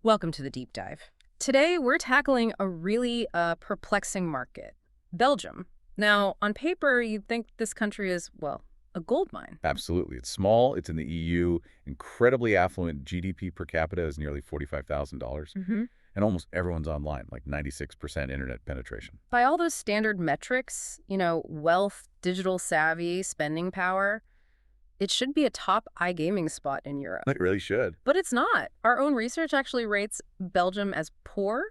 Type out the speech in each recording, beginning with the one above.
Welcome to the deep dive. Today, we're tackling a really perplexing market, Belgium. Now, on paper, you'd think this country is, well, a gold mine. Absolutely. It's small. It's in the EU. Incredibly affluent. GDP per capita is nearly $45,000. hmm And almost everyone's online, like 96% internet penetration. By all those standard metrics, wealth, digital savvy, spending power, it should be a top iGaming spot in Europe. It really should. But it's not. Our own research actually rates Belgium as poor.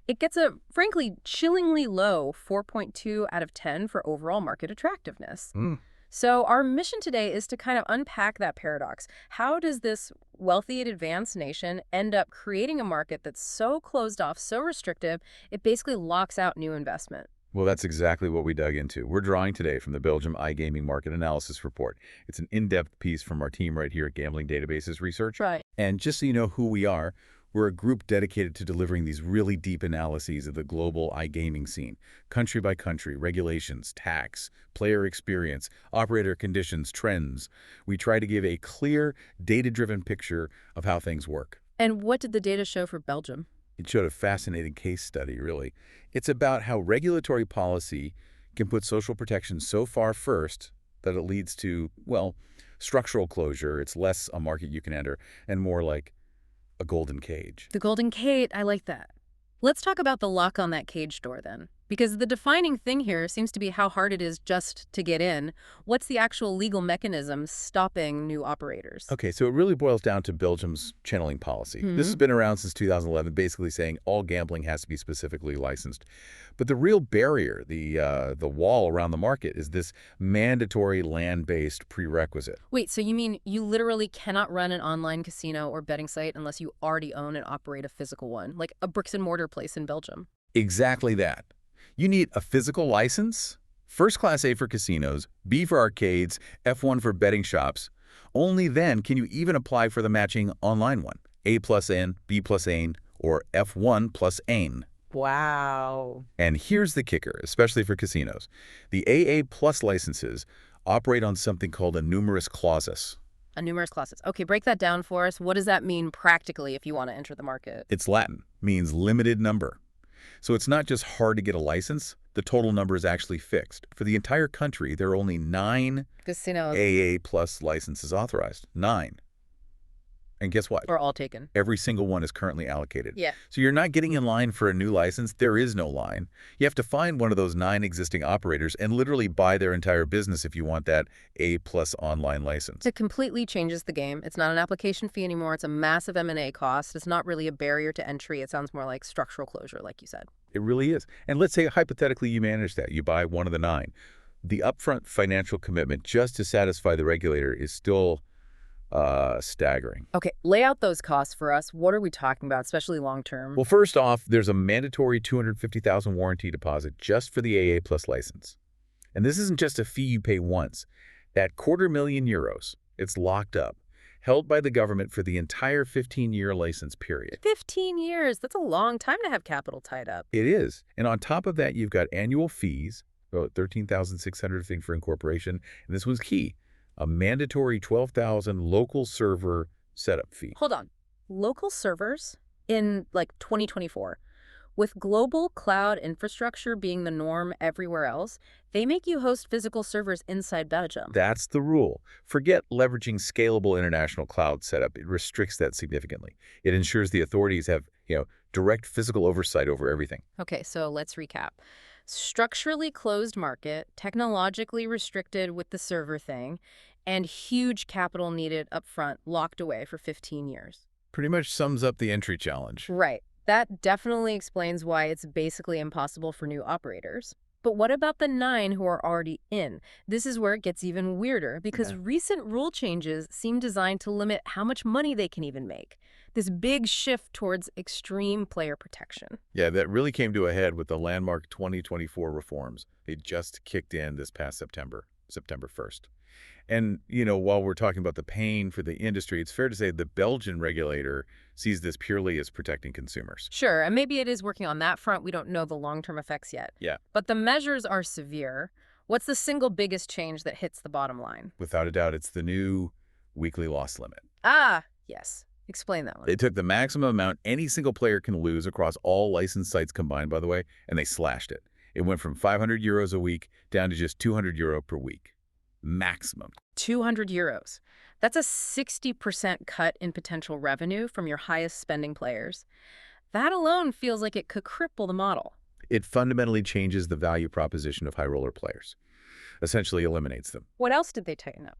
It gets a, frankly, chillingly low 4.2 out of 10 for overall market attractiveness. Mm. So our mission today is to kind of unpack that paradox. How does this wealthy and advanced nation end up creating a market that's so closed off, so restrictive, it basically locks out new investment? Well, that's exactly what we dug into. We're drawing today from the Belgium iGaming Market Analysis Report. It's an in-depth piece from our team right here at Gambling Databases Research. Right. And just so you know who we are, we're a group dedicated to delivering these really deep analyses of the global iGaming scene, country by country, regulations, tax, player experience, operator conditions, trends. We try to give a clear, data-driven picture of how things work. And what did the data show for Belgium? It showed a fascinating case study, really. It's about how regulatory policy can put social protection so far first that it leads to, well, structural closure. It's less a market you can enter and more like a golden cage. The golden cage, I like that. Let's talk about the lock on that cage door then. Because the defining thing here seems to be how hard it is just to get in. What's the actual legal mechanism stopping new operators? Okay, so it really boils down to Belgium's channeling policy. This has been around since 2011, basically saying all gambling has to be specifically licensed. But the real barrier, the wall around the market, is this mandatory land-based prerequisite. Wait, so you mean you literally cannot run an online casino or betting site unless you already own and operate a physical one, like a bricks and mortar place in Belgium? Exactly that. You need a physical license, first Class A for casinos, B for arcades, F1 for betting shops. Only then can you even apply for the matching online one, A plus N, B plus AIN, or F1 plus AIN. Wow. And here's the kicker, especially for casinos. The AA plus licenses operate on something called a numerus clausus. A numerous clauses. Okay, break that down for us. What does that mean practically if you want to enter the market? It's Latin, means limited number. So it's not just hard to get a license, the total number is actually fixed. For the entire country, there are only 9 Casinos AA plus licenses authorized. 9. And guess what? are all taken. Every single one is currently allocated. Yeah. So you're not getting in line for a new license. There is no line. You have to find one of those 9 existing operators and literally buy their entire business if you want that A plus online license. It completely changes the game. It's not an application fee anymore. It's a massive M&A cost. It's not really a barrier to entry. It sounds more like structural closure, like you said. It really is. And let's say hypothetically you manage that. You buy one of the 9. The upfront financial commitment just to satisfy the regulator is still staggering. Okay, lay out those costs for us. What are we talking about, especially long term? Well, first off, there's a mandatory $250,000 warranty deposit just for the AA plus license. And this isn't just a fee you pay once. That €250,000, it's locked up, held by the government for the entire 15-year license period. 15 years. That's a long time to have capital tied up. It is. And on top of that, you've got annual fees, about $13,600 thing for incorporation. And this was key. A mandatory $12,000 local server setup fee. Hold on. Local servers in like 2024, with global cloud infrastructure being the norm everywhere else, they make you host physical servers inside Belgium. That's the rule. Forget leveraging scalable international cloud setup. It restricts that significantly. It ensures the authorities have, direct physical oversight over everything. Okay, so let's recap. Structurally closed market, technologically restricted with the server thing, and huge capital needed upfront, locked away for 15 years. Pretty much sums up the entry challenge. Right. That definitely explains why it's basically impossible for new operators. But what about the 9 who are already in? This is where it gets even weirder because recent rule changes seem designed to limit how much money they can even make. This big shift towards extreme player protection. Yeah, that really came to a head with the landmark 2024 reforms. They just kicked in this past September 1st. And, while we're talking about the pain for the industry, it's fair to say the Belgian regulator sees this purely as protecting consumers. Sure, and maybe it is working on that front. We don't know the long-term effects yet. Yeah. But the measures are severe. What's the single biggest change that hits the bottom line? Without a doubt, it's the new weekly loss limit. Ah, yes. Explain that one. They took the maximum amount any single player can lose across all licensed sites combined, by the way, and they slashed it. It went from 500 euros a week down to just 200 euro per week. Maximum. 200 euros. That's a 60% cut in potential revenue from your highest spending players. That alone feels like it could cripple the model. It fundamentally changes the value proposition of high roller players, essentially eliminates them. What else did they tighten up?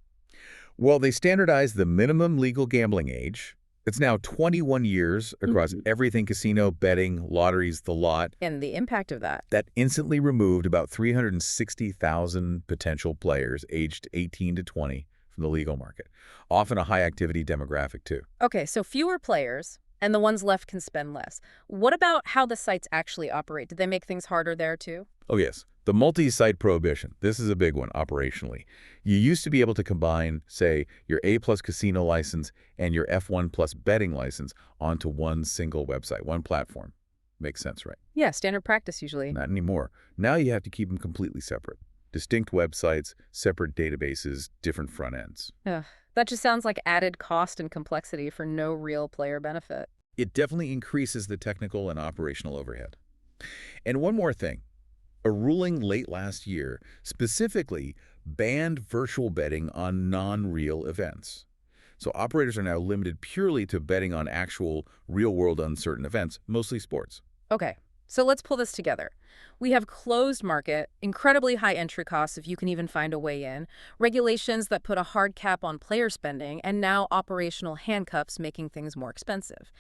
Well, they standardized the minimum legal gambling age. It's now 21 years across everything casino, betting, lotteries, the lot. And the impact of that. That instantly removed about 360,000 potential players aged 18 to 20 from the legal market. Often a high-activity demographic, too. Okay, so fewer players, and the ones left can spend less. What about how the sites actually operate? Did they make things harder there, too? Oh, yes. The multi-site prohibition. This is a big one operationally. You used to be able to combine, say, your A+ casino license and your F1+ betting license onto one single website, one platform. Makes sense, right? Yeah, standard practice usually. Not anymore. Now you have to keep them completely separate. Distinct websites, separate databases, different front ends. Ugh, that just sounds like added cost and complexity for no real player benefit. It definitely increases the technical and operational overhead. And one more thing. A ruling late last year specifically banned virtual betting on non-real events. So operators are now limited purely to betting on actual, real-world uncertain events, mostly sports. Okay, so let's pull this together. We have closed market, incredibly high entry costs if you can even find a way in, regulations that put a hard cap on player spending, and now operational handcuffs making things more expensive.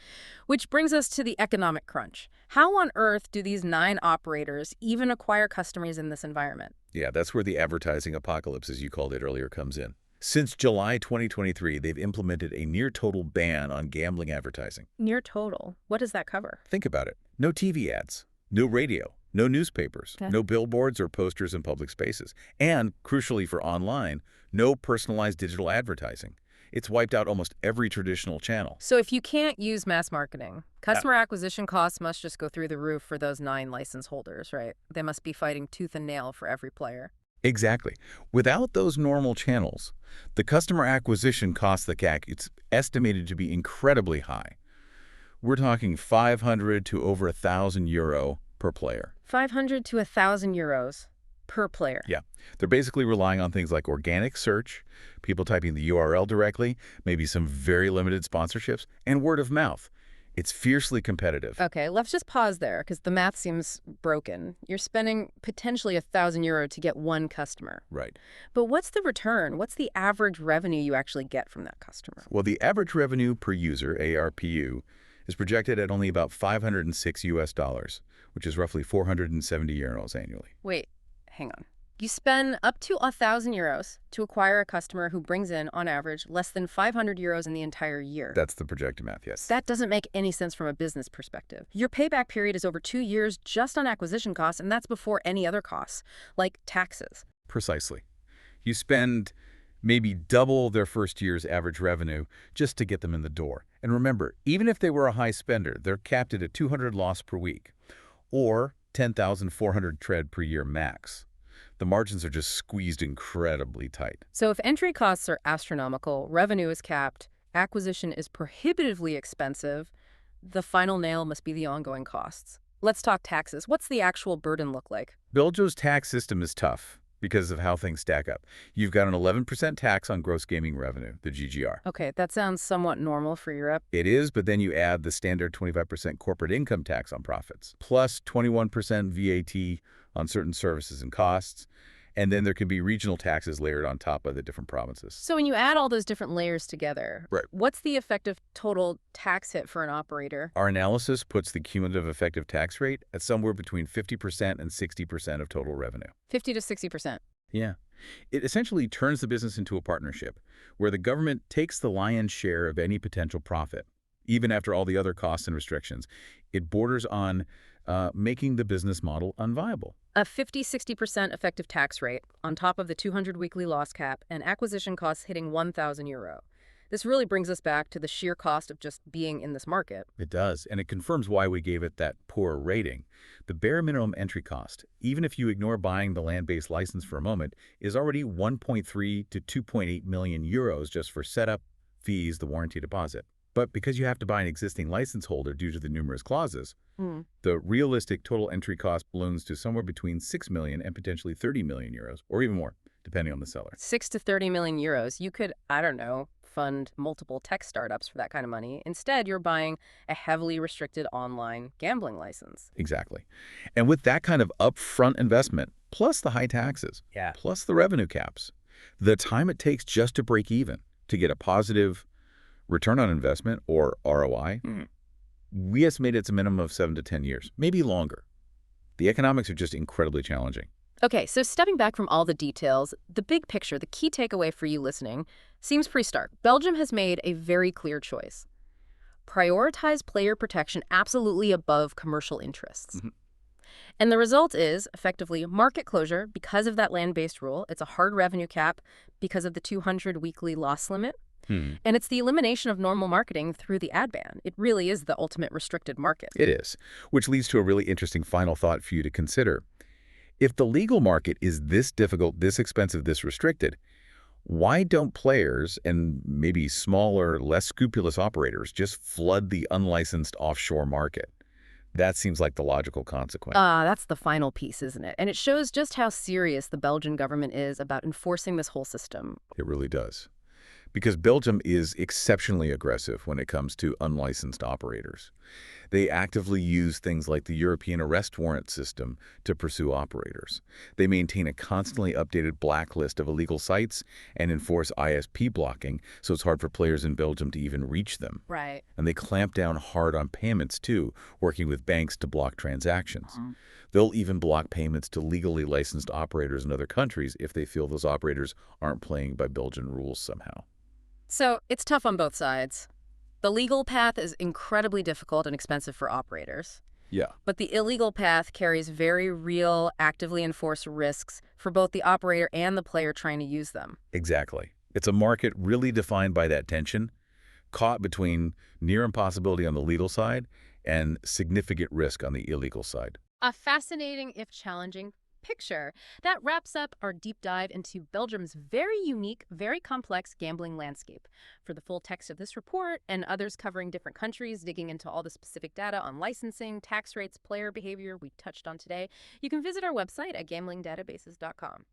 Which brings us to the economic crunch. How on earth do these 9 operators even acquire customers in this environment? Yeah, that's where the advertising apocalypse, as you called it earlier, comes in. Since July 2023, they've implemented a near-total ban on gambling advertising. Near total. What does that cover? Think about it. No TV ads, no radio, no newspapers, Okay. no billboards or posters in public spaces, and, crucially for online, no personalized digital advertising. It's wiped out almost every traditional channel. So if you can't use mass marketing, customer acquisition costs must just go through the roof for those 9 license holders, right? They must be fighting tooth and nail for every player. Exactly. Without those normal channels, the customer acquisition cost, the CAC, it's estimated to be incredibly high. We're talking 500 to over 1,000 euro per player. 500 to 1,000 euros per player. Yeah. They're basically relying on things like organic search, people typing the URL directly, maybe some very limited sponsorships, and word of mouth. It's fiercely competitive. Okay, let's just pause there because the math seems broken. You're spending potentially 1,000 euro to get one customer. Right. But what's the return? What's the average revenue you actually get from that customer? Well, the average revenue per user, ARPU, is projected at only about 506 US dollars, which is roughly 470 euros annually. Wait, hang on. You spend up to 1,000 euros to acquire a customer who brings in, on average, less than 500 euros in the entire year. That's the projected math, yes. That doesn't make any sense from a business perspective. Your payback period is over 2 years just on acquisition costs, and that's before any other costs, like taxes. Precisely. You spend maybe double their first year's average revenue just to get them in the door. And remember, even if they were a high spender, they're capped at a 200 loss per week, or 10,400 tread per year max. The margins are just squeezed incredibly tight. So if entry costs are astronomical, revenue is capped, acquisition is prohibitively expensive, the final nail must be the ongoing costs. Let's talk taxes. What's the actual burden look like? Belgium's tax system is tough because of how things stack up. You've got an 11% tax on gross gaming revenue, the GGR. Okay, that sounds somewhat normal for Europe. It is, but then you add the standard 25% corporate income tax on profits, plus 21% VAT on certain services and costs, and then there can be regional taxes layered on top of the different provinces. So when you add all those different layers together, Right. what's the effective total tax hit for an operator? Our analysis puts the cumulative effective tax rate at somewhere between 50% and 60% of total revenue. 50 to 60%. Yeah. It essentially turns the business into a partnership where the government takes the lion's share of any potential profit, even after all the other costs and restrictions. It borders on making the business model unviable. A 50-60% effective tax rate on top of the 200 weekly loss cap and acquisition costs hitting 1,000 euro. This really brings us back to the sheer cost of just being in this market. It does, and it confirms why we gave it that poor rating. The bare minimum entry cost, even if you ignore buying the land-based license for a moment, is already 1.3 to 2.8 million euros just for setup, fees, the warranty deposit. But because you have to buy an existing license holder due to the numerous clauses, Hmm. the realistic total entry cost balloons to somewhere between 6 million and potentially 30 million euros, or even more, depending on the seller. 6 to 30 million euros. You could, I don't know, fund multiple tech startups for that kind of money. Instead, you're buying a heavily restricted online gambling license. Exactly. And with that kind of upfront investment, plus the high taxes, Yeah. plus the revenue caps, the time it takes just to break even, to get a positive return on investment, or ROI, we estimate it's a minimum of 7 to 10 years, maybe longer. The economics are just incredibly challenging. Okay, so stepping back from all the details, the big picture, the key takeaway for you listening, seems pretty stark. Belgium has made a very clear choice. Prioritize player protection absolutely above commercial interests. Mhm. And the result is, effectively, market closure because of that land-based rule. It's a hard revenue cap because of the 200 weekly loss limit. Hmm. And it's the elimination of normal marketing through the ad ban. It really is the ultimate restricted market. It is, which leads to a really interesting final thought for you to consider. If the legal market is this difficult, this expensive, this restricted, why don't players and maybe smaller, less scrupulous operators just flood the unlicensed offshore market? That seems like the logical consequence. That's the final piece, isn't it? And it shows just how serious the Belgian government is about enforcing this whole system. It really does. Because Belgium is exceptionally aggressive when it comes to unlicensed operators. They actively use things like the European arrest warrant system to pursue operators. They maintain a constantly updated blacklist of illegal sites and enforce ISP blocking, so it's hard for players in Belgium to even reach them. Right. And they clamp down hard on payments, too, working with banks to block transactions. They'll even block payments to legally licensed operators in other countries if they feel those operators aren't playing by Belgian rules somehow. So it's tough on both sides. The legal path is incredibly difficult and expensive for operators. Yeah. But the illegal path carries very real, actively enforced risks for both the operator and the player trying to use them. Exactly. It's a market really defined by that tension, caught between near impossibility on the legal side and significant risk on the illegal side. A fascinating, if challenging, picture. That wraps up our deep dive into Belgium's very unique, very complex gambling landscape. For the full text of this report and others covering different countries, digging into all the specific data on licensing, tax rates, player behavior we touched on today, you can visit our website at gamblingdatabases.com.